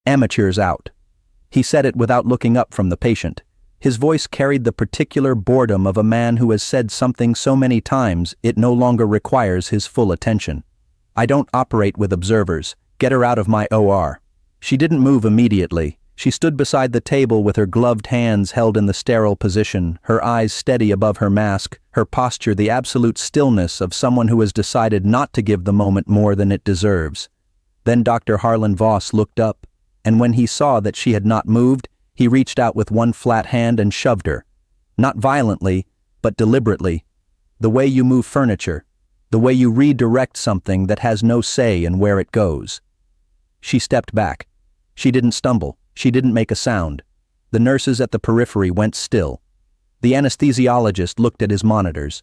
Amateurs out. He said it without looking up from the patient. His voice carried the particular boredom of a man who has said something so many times it no longer requires his full attention. I don't operate with observers. Get her out of my OR. She didn't move immediately. She stood beside the table with her gloved hands held in the sterile position, her eyes steady above her mask, her posture the absolute stillness of someone who has decided not to give the moment more than it deserves. Then Dr. Harlan Voss looked up, and when he saw that she had not moved, he reached out with one flat hand and shoved her. Not violently, but deliberately. The way you move furniture. The way you redirect something that has no say in where it goes. She stepped back. She didn't stumble. She didn't make a sound. The nurses at the periphery went still. The anesthesiologist looked at his monitors.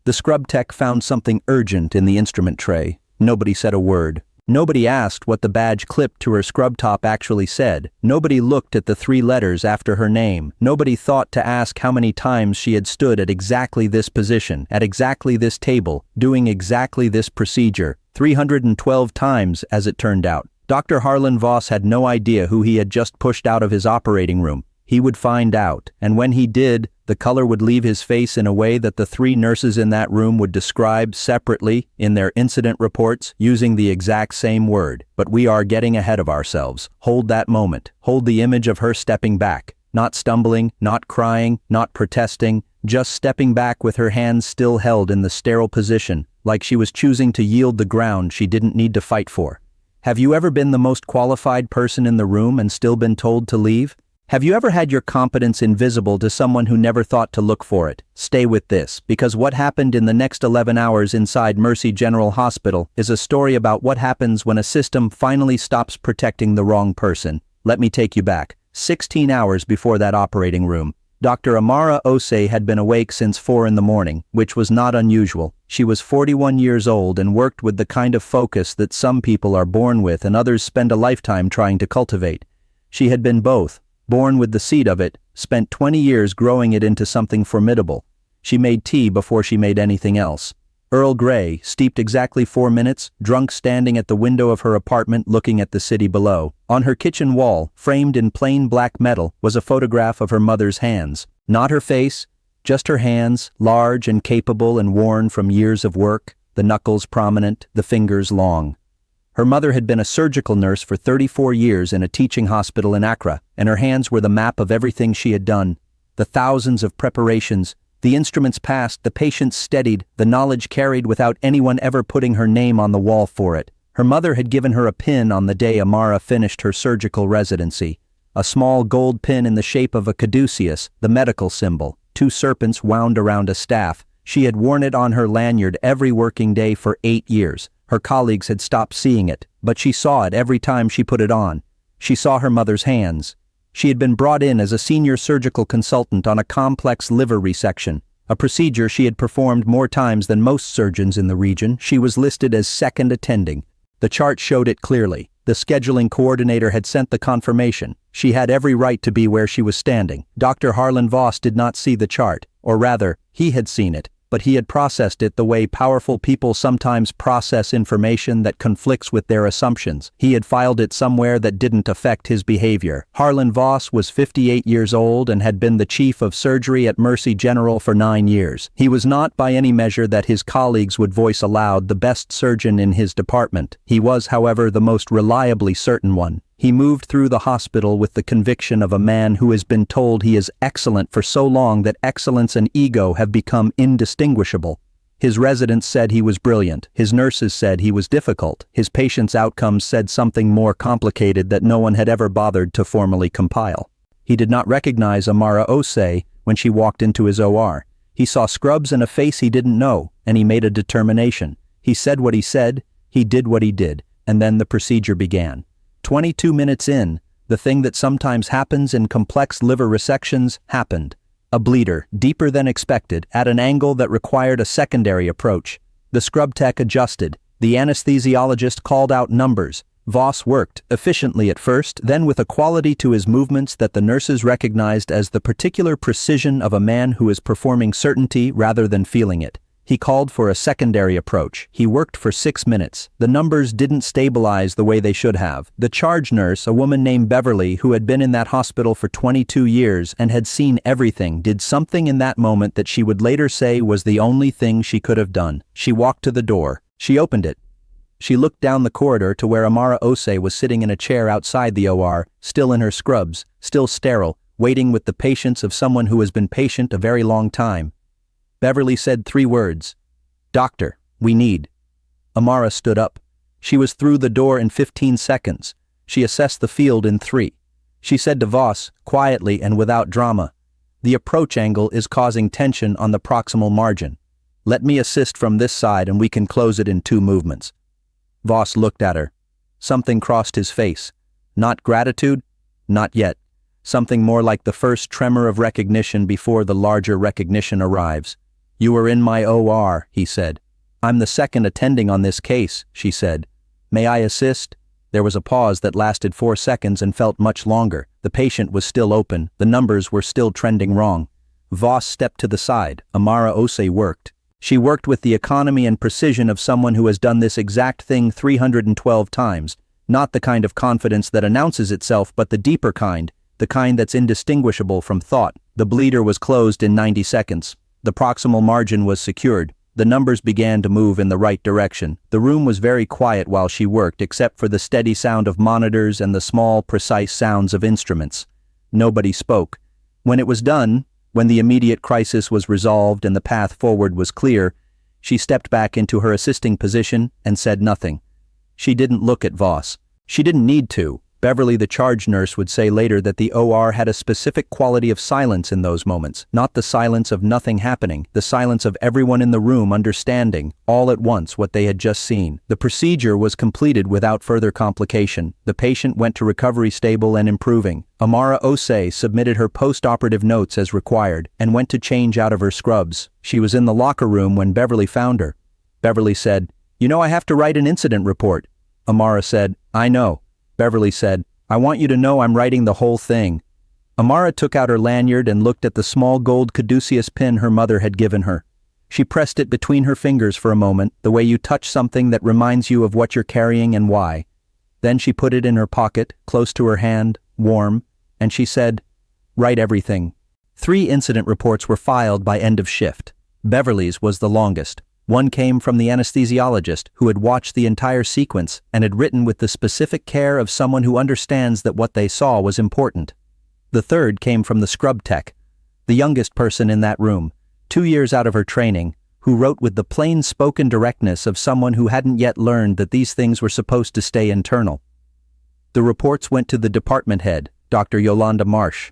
The scrub tech found something urgent in the instrument tray. Nobody said a word. Nobody asked what the badge clipped to her scrub top actually said. Nobody looked at the 3 letters after her name. Nobody thought to ask how many times she had stood at exactly this position, at exactly this table, doing exactly this procedure. 312 times, as it turned out. Dr. Harlan Voss had no idea who he had just pushed out of his operating room. He would find out, and when he did, the color would leave his face in a way that the 3 nurses in that room would describe separately in their incident reports using the exact same word. But we are getting ahead of ourselves. Hold that moment. Hold the image of her stepping back. Not stumbling, not crying, not protesting, just stepping back with her hands still held in the sterile position, like she was choosing to yield the ground she didn't need to fight for. Have you ever been the most qualified person in the room and still been told to leave? Have you ever had your competence invisible to someone who never thought to look for it? Stay with this, because what happened in the next 11 hours inside Mercy General Hospital is a story about what happens when a system finally stops protecting the wrong person. Let me take you back. 16 hours before that operating room. Dr. Amara Osei had been awake since 4 in the morning, which was not unusual. She was 41 years old and worked with the kind of focus that some people are born with and others spend a lifetime trying to cultivate. She had been both. Born with the seed of it, spent 20 years growing it into something formidable. She made tea before she made anything else. Earl Grey, steeped exactly 4 minutes, drunk standing at the window of her apartment looking at the city below. On her kitchen wall, framed in plain black metal, was a photograph of her mother's hands. Not her face, just her hands, large and capable and worn from years of work, the knuckles prominent, the fingers long. Her mother had been a surgical nurse for 34 years in a teaching hospital in Accra, and her hands were the map of everything she had done. The thousands of preparations, the instruments passed, the patients steadied, the knowledge carried without anyone ever putting her name on the wall for it. Her mother had given her a pin on the day Amara finished her surgical residency. A small gold pin in the shape of a caduceus, the medical symbol, 2 serpents wound around a staff. She had worn it on her lanyard every working day for 8 years. Her colleagues had stopped seeing it, but she saw it every time she put it on. She saw her mother's hands. She had been brought in as a senior surgical consultant on a complex liver resection, a procedure she had performed more times than most surgeons in the region. She was listed as second attending. The chart showed it clearly. The scheduling coordinator had sent the confirmation. She had every right to be where she was standing. Dr. Harlan Voss did not see the chart, or rather, he had seen it. But he had processed it the way powerful people sometimes process information that conflicts with their assumptions. He had filed it somewhere that didn't affect his behavior. Harlan Voss was 58 years old and had been the chief of surgery at Mercy General for 9 years. He was not by any measure that his colleagues would voice aloud the best surgeon in his department. He was, however, the most reliably certain one. He moved through the hospital with the conviction of a man who has been told he is excellent for so long that excellence and ego have become indistinguishable. His residents said he was brilliant. His nurses said he was difficult. His patients' outcomes said something more complicated that no one had ever bothered to formally compile. He did not recognize Amara Osei when she walked into his OR. He saw scrubs and a face he didn't know, and he made a determination. He said what he said, he did what he did, and then the procedure began. 22 minutes in, the thing that sometimes happens in complex liver resections happened. A bleeder, deeper than expected, at an angle that required a secondary approach. The scrub tech adjusted. The anesthesiologist called out numbers. Voss worked, efficiently at first, then with a quality to his movements that the nurses recognized as the particular precision of a man who is performing certainty rather than feeling it. He called for a secondary approach. He worked for 6 minutes. The numbers didn't stabilize the way they should have. The charge nurse, a woman named Beverly, who had been in that hospital for 22 years and had seen everything, did something in that moment that she would later say was the only thing she could have done. She walked to the door. She opened it. She looked down the corridor to where Amara Osei was sitting in a chair outside the OR, still in her scrubs, still sterile, waiting with the patience of someone who has been patient a very long time. Beverly said 3 words. "Doctor, we need." Amara stood up. She was through the door in 15 seconds. She assessed the field in 3. She said to Voss, quietly and without drama, "The approach angle is causing tension on the proximal margin. Let me assist from this side and we can close it in 2 movements." Voss looked at her. Something crossed his face. Not gratitude? Not yet. Something more like the first tremor of recognition before the larger recognition arrives. "You are in my OR," he said. "I'm the second attending on this case," she said. "May I assist?" There was a pause that lasted 4 seconds and felt much longer. The patient was still open. The numbers were still trending wrong. Voss stepped to the side. Amara Osei worked. She worked with the economy and precision of someone who has done this exact thing 312 times. Not the kind of confidence that announces itself, but the deeper kind, the kind that's indistinguishable from thought. The bleeder was closed in 90 seconds. The proximal margin was secured. The numbers began to move in the right direction. The room was very quiet while she worked, except for the steady sound of monitors and the small, precise sounds of instruments. Nobody spoke. When it was done, when the immediate crisis was resolved and the path forward was clear, she stepped back into her assisting position and said nothing. She didn't look at Voss. She didn't need to. Beverly, the charge nurse, would say later that the OR had a specific quality of silence in those moments, not the silence of nothing happening, the silence of everyone in the room understanding, all at once, what they had just seen. The procedure was completed without further complication. The patient went to recovery stable and improving. Amara Osei submitted her post-operative notes as required and went to change out of her scrubs. She was in the locker room when Beverly found her. Beverly said, "You know I have to write an incident report." Amara said, "I know." Beverly said, "I want you to know I'm writing the whole thing." Amara took out her lanyard and looked at the small gold caduceus pin her mother had given her. She pressed it between her fingers for a moment, the way you touch something that reminds you of what you're carrying and why. Then she put it in her pocket, close to her hand, warm, and she said, "Write everything." 3 incident reports were filed by end of shift. Beverly's was the longest. One came from the anesthesiologist who had watched the entire sequence and had written with the specific care of someone who understands that what they saw was important. The third came from the scrub tech, the youngest person in that room, 2 years out of her training, who wrote with the plain-spoken directness of someone who hadn't yet learned that these things were supposed to stay internal. The reports went to the department head, Dr. Yolanda Marsh.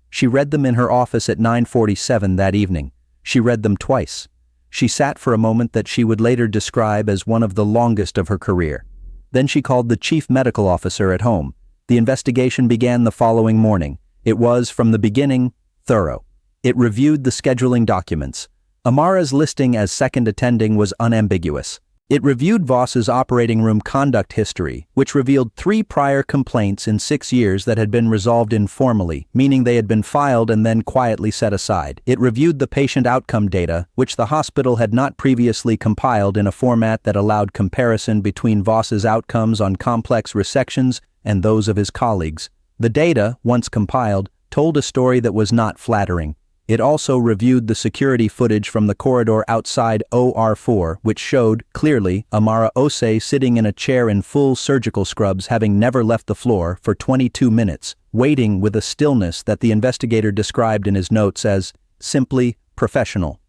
She read them in her office at 9:47 that evening. She read them twice. She sat for a moment that she would later describe as one of the longest of her career. Then she called the chief medical officer at home. The investigation began the following morning. It was, from the beginning, thorough. It reviewed the scheduling documents. Amara's listing as second attending was unambiguous. It reviewed Voss's operating room conduct history, which revealed 3 prior complaints in 6 years that had been resolved informally, meaning they had been filed and then quietly set aside. It reviewed the patient outcome data, which the hospital had not previously compiled in a format that allowed comparison between Voss's outcomes on complex resections and those of his colleagues. The data, once compiled, told a story that was not flattering. It also reviewed the security footage from the corridor outside OR4, which showed, clearly, Amara Osei sitting in a chair in full surgical scrubs, having never left the floor, for 22 minutes, waiting with a stillness that the investigator described in his notes as simply professional.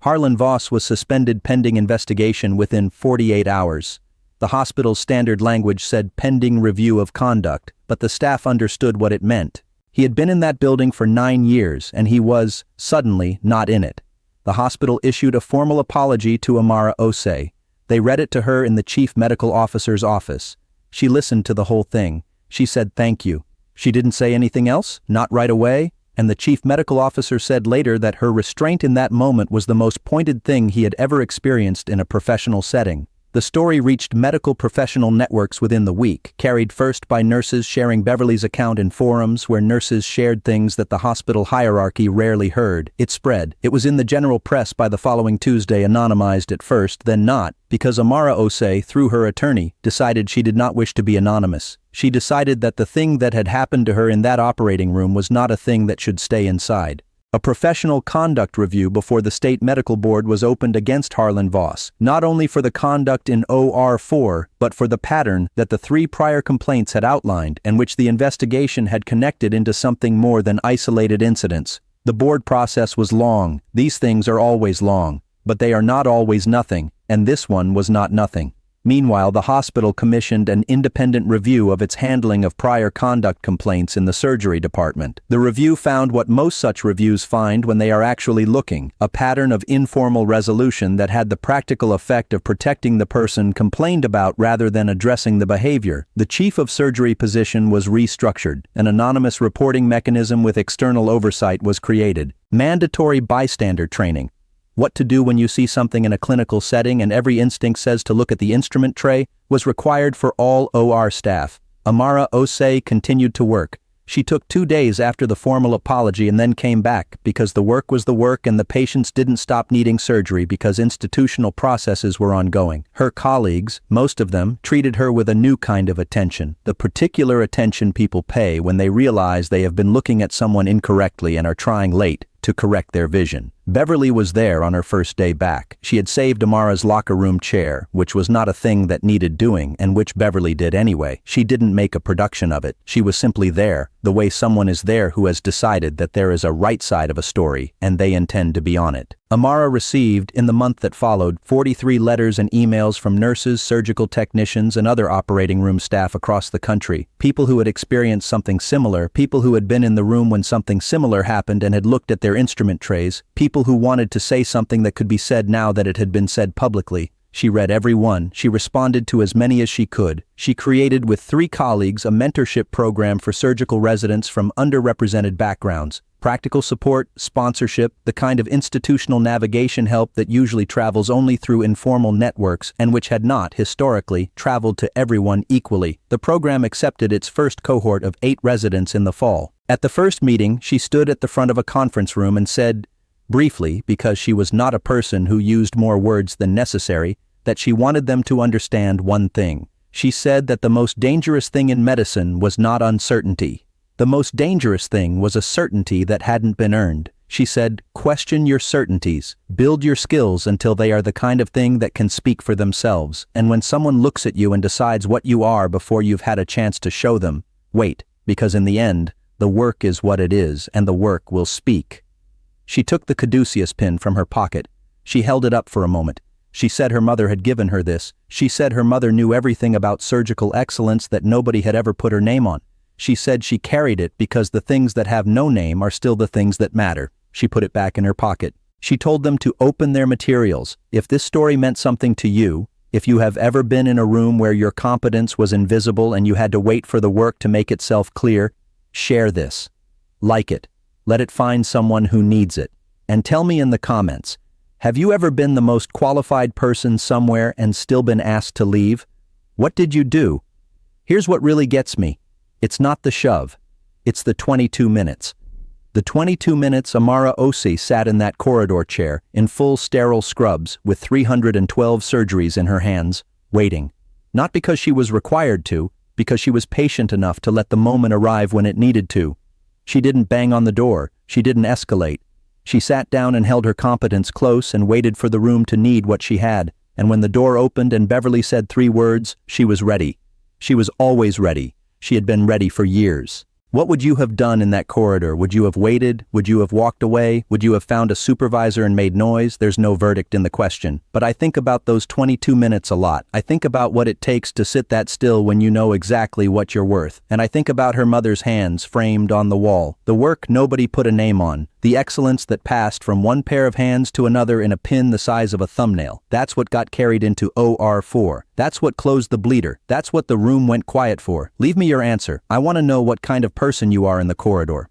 Harlan Voss was suspended pending investigation within 48 hours. The hospital's standard language said pending review of conduct, but the staff understood what it meant. He had been in that building for 9 years, and he was, suddenly, not in it. The hospital issued a formal apology to Amara Osei. They read it to her in the chief medical officer's office. She listened to the whole thing. She said thank you. She didn't say anything else, not right away, and the chief medical officer said later that her restraint in that moment was the most pointed thing he had ever experienced in a professional setting. The story reached medical professional networks within the week, carried first by nurses sharing Beverly's account in forums where nurses shared things that the hospital hierarchy rarely heard. It spread. It was in the general press by the following Tuesday, anonymized at first, then not, because Amara Osei, through her attorney, decided she did not wish to be anonymous. She decided that the thing that had happened to her in that operating room was not a thing that should stay inside. A professional conduct review before the state medical board was opened against Harlan Voss, not only for the conduct in OR4, but for the pattern that the 3 prior complaints had outlined and which the investigation had connected into something more than isolated incidents. The board process was long. These things are always long, but they are not always nothing, and this one was not nothing. Meanwhile, the hospital commissioned an independent review of its handling of prior conduct complaints in the surgery department. The review found what most such reviews find when they are actually looking, a pattern of informal resolution that had the practical effect of protecting the person complained about rather than addressing the behavior. The chief of surgery position was restructured. An anonymous reporting mechanism with external oversight was created. Mandatory bystander training. What to do when you see something in a clinical setting and every instinct says to look at the instrument tray was required for all OR staff. Amara Osei continued to work. She took 2 days after the formal apology and then came back because the work was the work and the patients didn't stop needing surgery because institutional processes were ongoing. Her colleagues, most of them, treated her with a new kind of attention, the particular attention people pay when they realize they have been looking at someone incorrectly and are trying late to correct their vision. Beverly was there on her first day back. She had saved Amara's locker room chair, which was not a thing that needed doing and which Beverly did anyway. She didn't make a production of it. She was simply there, the way someone is there who has decided that there is a right side of a story and they intend to be on it. Amara received, in the month that followed, 43 letters and emails from nurses, surgical technicians, and other operating room staff across the country. People who had experienced something similar, people who had been in the room when something similar happened and had looked at their instrument trays, people who wanted to say something that could be said now that it had been said publicly. She read every one. She responded to as many as she could. She created with 3 colleagues a mentorship program for surgical residents from underrepresented backgrounds. Practical support, sponsorship, the kind of institutional navigation help that usually travels only through informal networks and which had not, historically, traveled to everyone equally. The program accepted its first cohort of 8 residents in the fall. At the first meeting, she stood at the front of a conference room and said, briefly, because she was not a person who used more words than necessary, that she wanted them to understand one thing. She said that the most dangerous thing in medicine was not uncertainty. The most dangerous thing was a certainty that hadn't been earned. She said, question your certainties, build your skills until they are the kind of thing that can speak for themselves, and when someone looks at you and decides what you are before you've had a chance to show them, wait, because in the end, the work is what it is, and the work will speak. She took the caduceus pin from her pocket. She held it up for a moment. She said her mother had given her this. She said her mother knew everything about surgical excellence that nobody had ever put her name on. She said she carried it because the things that have no name are still the things that matter. She put it back in her pocket. She told them to open their materials. If this story meant something to you, if you have ever been in a room where your competence was invisible and you had to wait for the work to make itself clear, share this. Like it. Let it find someone who needs it. And tell me in the comments, have you ever been the most qualified person somewhere and still been asked to leave? What did you do? Here's what really gets me. It's not the shove. It's the 22 minutes. The 22 minutes Amara Osei sat in that corridor chair, in full sterile scrubs, with 312 surgeries in her hands, waiting. Not because she was required to, because she was patient enough to let the moment arrive when it needed to. She didn't bang on the door. She didn't escalate. She sat down and held her competence close and waited for the room to need what she had. And when the door opened and Beverly said 3 words, she was ready. She was always ready. She had been ready for years. What would you have done in that corridor? Would you have waited? Would you have walked away? Would you have found a supervisor and made noise? There's no verdict in the question. But I think about those 22 minutes a lot. I think about what it takes to sit that still when you know exactly what you're worth. And I think about her mother's hands framed on the wall. The work nobody put a name on. The excellence that passed from one pair of hands to another in a pin the size of a thumbnail. That's what got carried into OR4. That's what closed the bleeder. That's what the room went quiet for. Leave me your answer. I want to know what kind of person you are in the corridor.